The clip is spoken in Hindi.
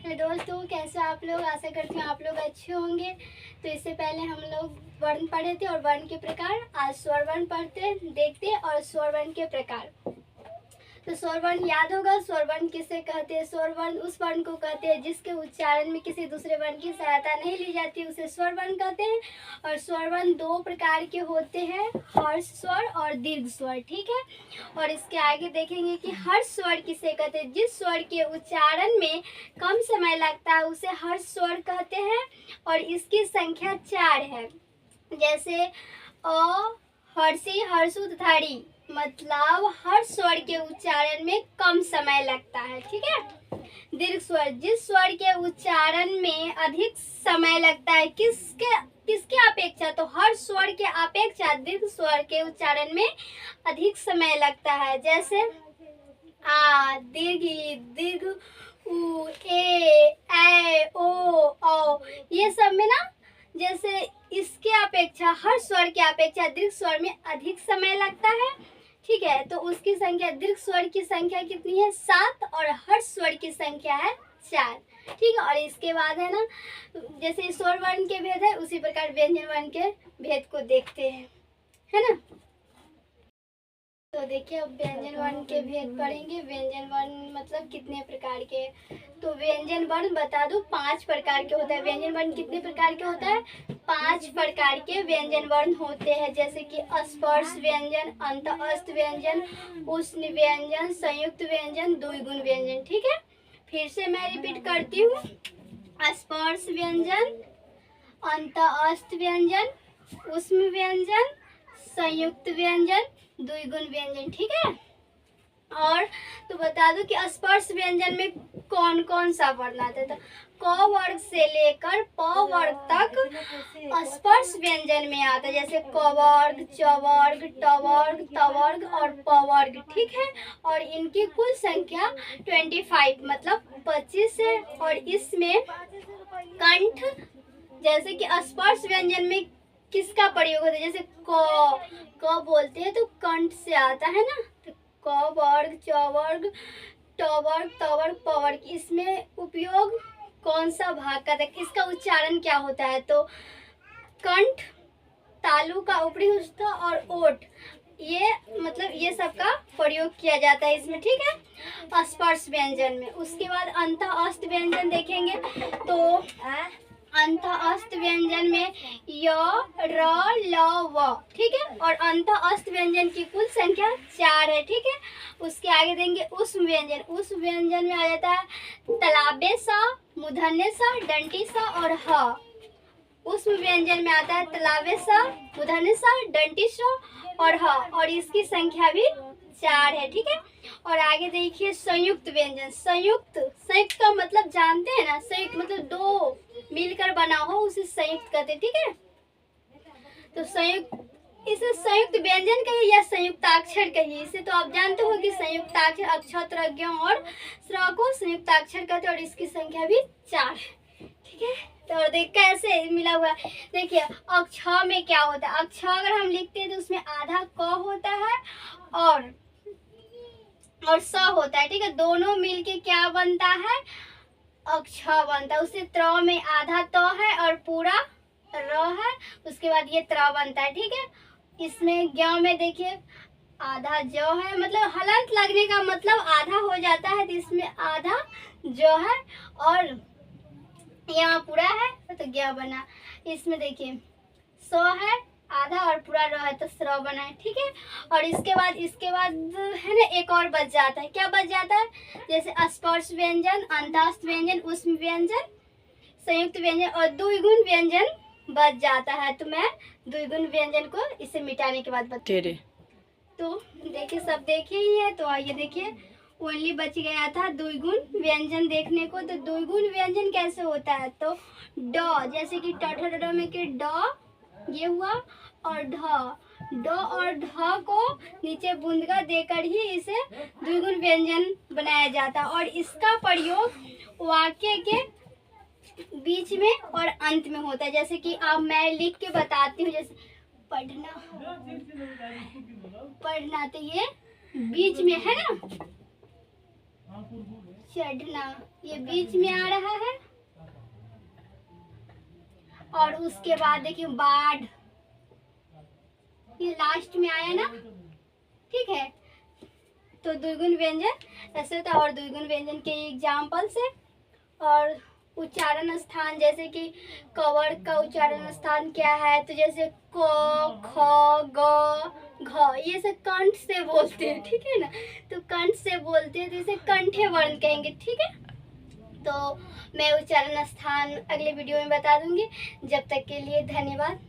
हेलो दोस्तों, कैसे हो आप लोग। आशा करती हूँ आप लोग अच्छे होंगे। तो इससे पहले हम लोग वर्ण पढ़े थे और वर्ण के प्रकार। आज स्वर वर्ण पढ़ते देखते और स्वर वर्ण के प्रकार। तो स्वर वर्ण याद होगा। स्वर वर्ण किसे कहते हैं? स्वर वर्ण उस वर्ण को कहते हैं जिसके उच्चारण में किसी दूसरे वर्ण की सहायता नहीं ली जाती, उसे स्वर वर्ण कहते हैं। और स्वर वर्ण दो प्रकार के होते हैं, हर्ष स्वर और दीर्घ स्वर। ठीक है। और इसके आगे देखेंगे कि हर्ष स्वर किसे कहते हैं? जिस स्वर के उच्चारण में कम समय लगता है उसे हर्ष स्वर कहते हैं। और इसकी संख्या 4 है। जैसे अ, हर्षी, हर्षोद्धारी, मतलब हर स्वर के उच्चारण में कम समय लगता है। ठीक है। दीर्घ स्वर, जिस स्वर के उच्चारण में अधिक समय लगता है, किसके अपेक्षा? तो हर स्वर के अपेक्षा दीर्घ स्वर के उच्चारण में अधिक समय लगता है। जैसे आ, दीर्घ, दीर्घ, उ, ए, ओ, औ, ये सब में ना, जैसे इसके अपेक्षा, हर स्वर के अपेक्षा दीर्घ स्वर में अधिक समय लगता है। ठीक है। तो उसकी संख्या, दीर्घ स्वर की संख्या कितनी है? 7 और हर्ष स्वर की संख्या है 4। ठीक है। और इसके बाद है ना, जैसे स्वर वर्ण के भेद है उसी प्रकार व्यंजन वर्ण के भेद को देखते हैं, है ना। तो देखिए, अब व्यंजन वर्ण के भेद पढ़ेंगे। व्यंजन वर्ण मतलब कितने प्रकार के। तो व्यंजन वर्ण बता दूं 5 प्रकार के होता है। व्यंजन वर्ण कितने प्रकार के होता है? 5 प्रकार के व्यंजन वर्ण होते हैं। जैसे कि स्पर्श व्यंजन, अंतःस्थ व्यंजन, उष्ण व्यंजन, संयुक्त व्यंजन, द्विगुण व्यंजन। ठीक है। फिर से मैं रिपीट करती हूँ। स्पर्श व्यंजन, अंतःस्थ व्यंजन, उष्ण व्यंजन, संयुक्त व्यंजन, द्विगुण व्यंजन। ठीक है। और तो बता दो कि स्पर्श व्यंजन में कौन कौन सा वर्ण आता है। तो क वर्ग से लेकर प वर्ग तक स्पर्श व्यंजन में आता है। जैसे क वर्ग, च वर्ग, ट वर्ग, त वर्ग और प वर्ग। ठीक है। और इनकी कुल संख्या 25 मतलब 25 है। और इसमें कंठ, जैसे कि स्पर्श व्यंजन में किसका प्रयोग होता है? जैसे क बोलते हैं तो कंठ से आता है ना। तो क वर्ग, च वर्ग, ट वर्ग, त वर्ग, प वर्ग, इसमें उपयोग कौन सा भाग का था? इसका उच्चारण क्या होता है? तो कंठ, तालु का ऊपरी हिस्सा और ओठ, ये मतलब ये सब का प्रयोग किया जाता है इसमें। ठीक है। स्पर्श व्यंजन में। उसके बाद अंतःस्थ व्यंजन देखेंगे। तो अंतःस्थ व्यंजन में य, र, ल, व। ठीक है। और अंतःस्थ व्यंजन की कुल संख्या 4 है। ठीक है। उसके आगे देंगे उष्ण व्यंजन। उष्ण व्यंजन में आ जाता है तालव्य स, मूर्धन्य स, दंडी स और ह। उष्ण व्यंजन में आता है तालव्य स, मूर्धन्य स, दंडी स और ह। और इसकी संख्या भी 4 है। ठीक है। और आगे देखिए संयुक्त व्यंजन। संयुक्त का मतलब जानते हैं ना, संयुक्त मतलब दो मिलकर बना हो उसे संयुक्त कहते हैं। ठीक है। तो संयुक्त, इसे संयुक्त व्यंजन कहिए या संयुक्ताक्षर कहिए। इसे तो आप जानते हो कि संयुक्ताक्षर अक्षर ज्ञ और स्र को संयुक्ताक्षर कहते हैं। और इसकी संख्या भी 4 है। ठीक है। तो देख कैसे मिला हुआ है। देखिए अक्षर में क्या होता है। अक्षर अगर हम लिखते हैं तो उसमें आधा क होता है और स होता है। ठीक है। दोनों मिलके क्या बनता है? अक्षर बनता है। उससे त्र में आधा त है और पूरा र है। उसके बाद ये त्र बनता है। ठीक है। इसमें ज्ञ में देखिए आधा ज है, मतलब हलंत लगने का मतलब आधा हो जाता है। तो इसमें आधा ज है और यहाँ पूरा है तो ज्ञ बना। इसमें देखिए स है आधा और पूरा र है तो स्र बना है। ठीक है। और इसके बाद है ना एक और बच जाता है। क्या बच जाता है? जैसे स्पर्श व्यंजन, अंतःस्थ व्यंजन, उष्ण व्यंजन, संयुक्त व्यंजन और द्विगुण व्यंजन बच जाता है। तो मैं द्विगुण व्यंजन को इसे मिटाने के बाद बता। तो देखिए सब देखे ही है। तो आइए देखिए, ओनली बच गया था द्विगुण व्यंजन देखने को। तो द्विगुण व्यंजन कैसे होता है? तो ड, जैसे कि ट में के ड ये हुआ और ढ और ढ को नीचे बूंदगा देकर ही इसे द्विगुण व्यंजन बनाया जाता है। और इसका प्रयोग वाक्य के बीच में और अंत में होता है। जैसे कि अब मैं लिख के बताती हूँ। जैसे पढ़ना तो ये बीच में है ना। चढ़ना, ये बीच में आ रहा है। और उसके बाद देखिए बाढ़, ये लास्ट में आया ना, ठीक है। तो द्विगुण व्यंजन ऐसे होता है। और द्विगुण व्यंजन के एग्जाम्पल्स है। और उच्चारण स्थान, जैसे कि कवर का उच्चारण स्थान क्या है, तो जैसे क, ख, ग, घ, ये सब कंठ से बोलते हैं, ठीक है ना। तो कंठ से बोलते हैं तो इसे कंठे वर्ण कहेंगे, ठीक है। तो मैं उच्चारण स्थान अगले वीडियो में बता दूंगी। जब तक के लिए धन्यवाद।